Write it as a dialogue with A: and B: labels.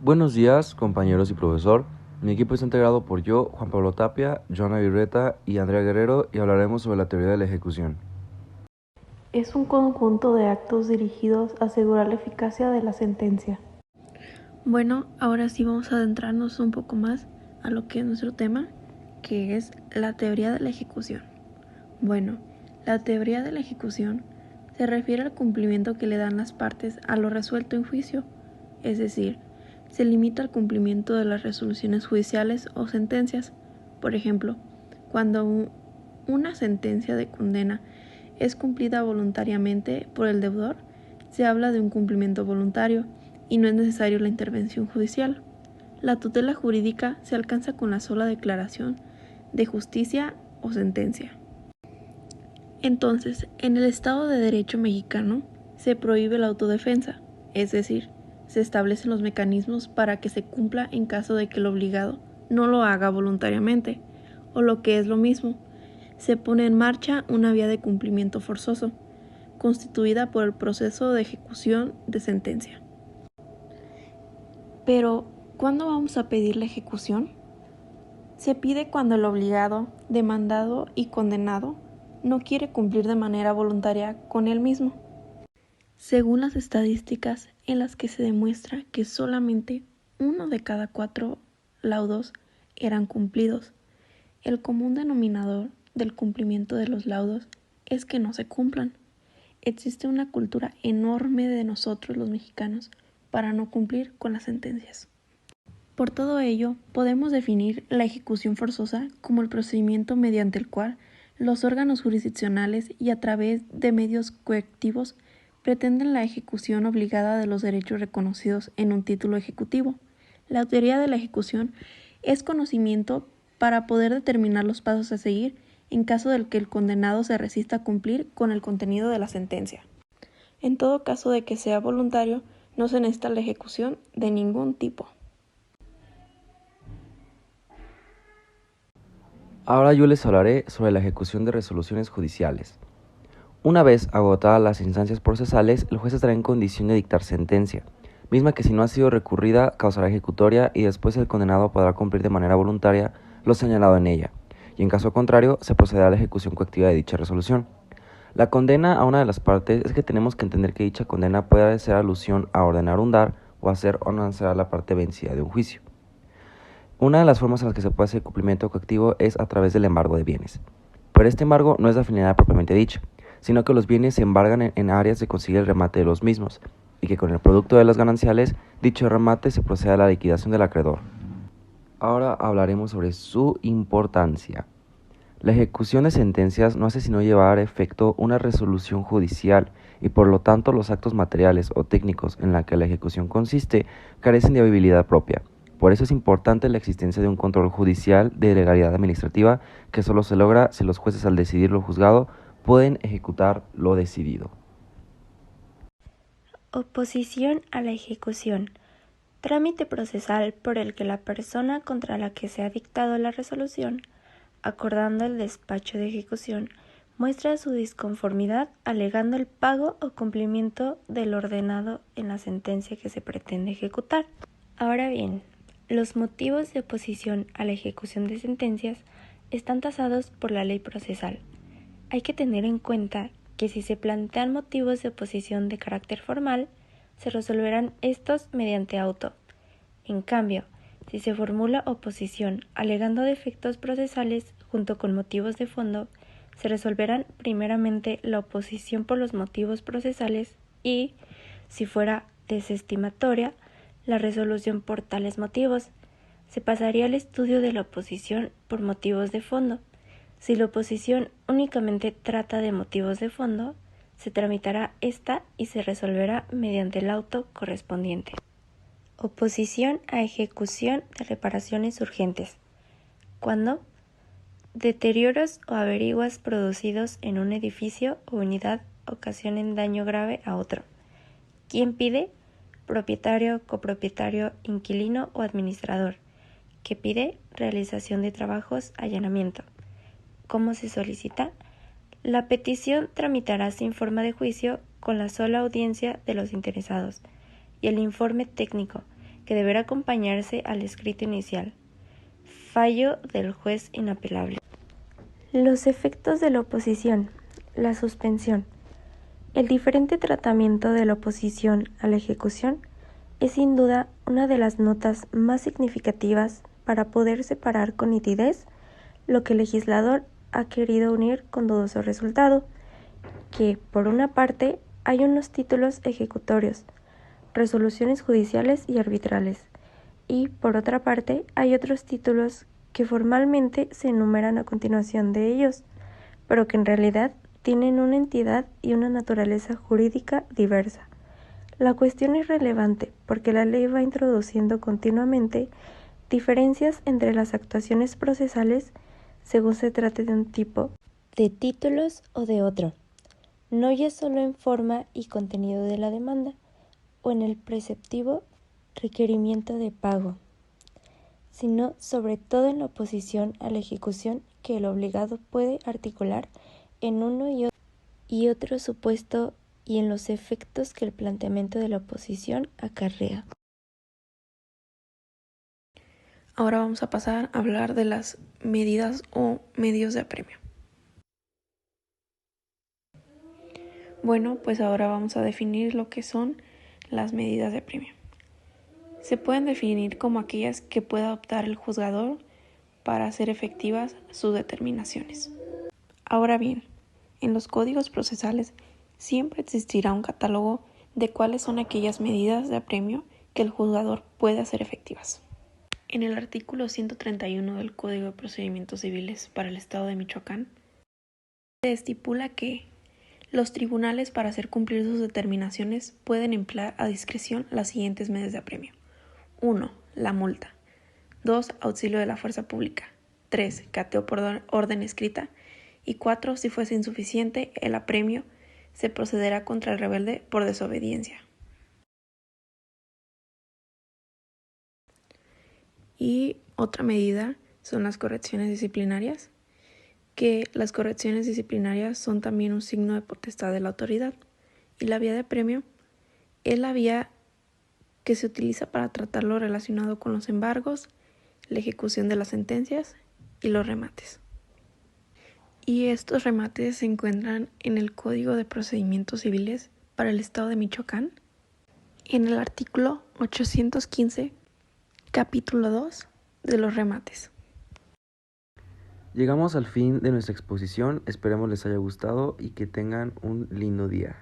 A: Buenos días, compañeros y profesor. Mi equipo está integrado por yo, Juan Pablo Tapia, Joana Virreta y Andrea Guerrero y hablaremos sobre la teoría de la ejecución.
B: Es un conjunto de actos dirigidos a asegurar la eficacia de la sentencia.
C: Bueno, ahora sí vamos a adentrarnos un poco más a lo que es nuestro tema, que es la teoría de la ejecución. Bueno, la teoría de la ejecución se refiere al cumplimiento que le dan las partes a lo resuelto en juicio, es decir, se limita al cumplimiento de las resoluciones judiciales o sentencias. Por ejemplo, cuando una sentencia de condena es cumplida voluntariamente por el deudor, se habla de un cumplimiento voluntario y no es necesario la intervención judicial. La tutela jurídica se alcanza con la sola declaración de justicia o sentencia. Entonces, en el Estado de Derecho mexicano se prohíbe la autodefensa, es decir, se establecen los mecanismos para que se cumpla en caso de que el obligado no lo haga voluntariamente, o lo que es lo mismo, se pone en marcha una vía de cumplimiento forzoso, constituida por el proceso de ejecución de sentencia. Pero, ¿cuándo vamos a pedir la ejecución? Se pide cuando el obligado, demandado y condenado no quiere cumplir de manera voluntaria con él mismo. Según las estadísticas en las que se demuestra que solamente 1 de cada 4 laudos eran cumplidos, el común denominador del cumplimiento de los laudos es que no se cumplan. Existe una cultura enorme de nosotros los mexicanos para no cumplir con las sentencias. Por todo ello, podemos definir la ejecución forzosa como el procedimiento mediante el cual los órganos jurisdiccionales y a través de medios coactivos pretenden la ejecución obligada de los derechos reconocidos en un título ejecutivo. La teoría de la ejecución es conocimiento para poder determinar los pasos a seguir en caso de que el condenado se resista a cumplir con el contenido de la sentencia. En todo caso de que sea voluntario, no se necesita la ejecución de ningún tipo.
A: Ahora yo les hablaré sobre la ejecución de resoluciones judiciales. Una vez agotadas las instancias procesales, el juez estará en condición de dictar sentencia, misma que si no ha sido recurrida causará ejecutoria y después el condenado podrá cumplir de manera voluntaria lo señalado en ella, y en caso contrario se procederá a la ejecución coactiva de dicha resolución. La condena a una de las partes es que tenemos que entender que dicha condena puede hacer alusión a ordenar un dar o hacer o no hacer a la parte vencida de un juicio. Una de las formas en las que se puede hacer cumplimiento coactivo es a través del embargo de bienes. Pero este embargo no es la finalidad propiamente dicha, sino que los bienes se embargan en áreas de conseguir el remate de los mismos, y que con el producto de las gananciales, dicho remate se procede a la liquidación del acreedor. Ahora hablaremos sobre su importancia. La ejecución de sentencias no hace sino llevar a efecto una resolución judicial y por lo tanto los actos materiales o técnicos en la que la ejecución consiste carecen de habilidad propia. Por eso es importante la existencia de un control judicial de legalidad administrativa que solo se logra si los jueces al decidir lo juzgado pueden ejecutar lo decidido.
D: Oposición a la ejecución. Trámite procesal por el que la persona contra la que se ha dictado la resolución, acordando el despacho de ejecución, muestra su disconformidad alegando el pago o cumplimiento del ordenado en la sentencia que se pretende ejecutar. Ahora bien, los motivos de oposición a la ejecución de sentencias están tasados por la ley procesal. Hay que tener en cuenta que si se plantean motivos de oposición de carácter formal, se resolverán estos mediante auto. En cambio, si se formula oposición alegando defectos procesales junto con motivos de fondo, se resolverán primeramente la oposición por los motivos procesales y, si fuera desestimatoria, la resolución por tales motivos. Se pasaría al estudio de la oposición por motivos de fondo. Si la oposición únicamente trata de motivos de fondo, se tramitará esta y se resolverá mediante el auto correspondiente. Oposición a ejecución de reparaciones urgentes. Cuando deterioros o averiguas producidos en un edificio o unidad ocasionen daño grave a otro. ¿Quién pide? Propietario, copropietario, inquilino o administrador. ¿Qué pide? Realización de trabajos, allanamiento. ¿Cómo se solicita? La petición tramitará sin forma de juicio con la sola audiencia de los interesados y el informe técnico, que deberá acompañarse al escrito inicial. Fallo del juez inapelable. Los efectos de la oposición. La suspensión. El diferente tratamiento de la oposición a la ejecución es sin duda una de las notas más significativas para poder separar con nitidez lo que el legislador ha querido unir con dudoso resultado, que, por una parte, hay unos títulos ejecutorios, resoluciones judiciales y arbitrales, y, por otra parte, hay otros títulos que formalmente se enumeran a continuación de ellos, pero que en realidad tienen una entidad y una naturaleza jurídica diversa. La cuestión es relevante porque la ley va introduciendo continuamente diferencias entre las actuaciones procesales según se trate de un tipo de títulos o de otro, no ya solo en forma y contenido de la demanda o en el preceptivo requerimiento de pago, sino sobre todo en la oposición a la ejecución que el obligado puede articular en uno y otro supuesto y en los efectos que el planteamiento de la oposición acarrea.
C: Ahora vamos a pasar a hablar de las medidas o medios de apremio. Bueno, pues ahora vamos a definir lo que son las medidas de apremio. Se pueden definir como aquellas que pueda adoptar el juzgador para hacer efectivas sus determinaciones. Ahora bien, en los códigos procesales siempre existirá un catálogo de cuáles son aquellas medidas de apremio que el juzgador puede hacer efectivas. En el artículo 131 del Código de Procedimientos Civiles para el Estado de Michoacán, se estipula que los tribunales, para hacer cumplir sus determinaciones, pueden emplear a discreción las siguientes medidas de apremio. 1. La multa. 2. Auxilio de la fuerza pública. 3. Cateo por orden escrita. Y 4. Si fuese insuficiente el apremio, se procederá contra el rebelde por desobediencia. Y otra medida son las correcciones disciplinarias, que las correcciones disciplinarias son también un signo de potestad de la autoridad. Y la vía de apremio es la vía que se utiliza para tratar lo relacionado con los embargos, la ejecución de las sentencias y los remates. Y estos remates se encuentran en el Código de Procedimientos Civiles para el Estado de Michoacán, en el artículo 815, capítulo 2 de los remates.
A: Llegamos al fin de nuestra exposición, esperemos les haya gustado y que tengan un lindo día.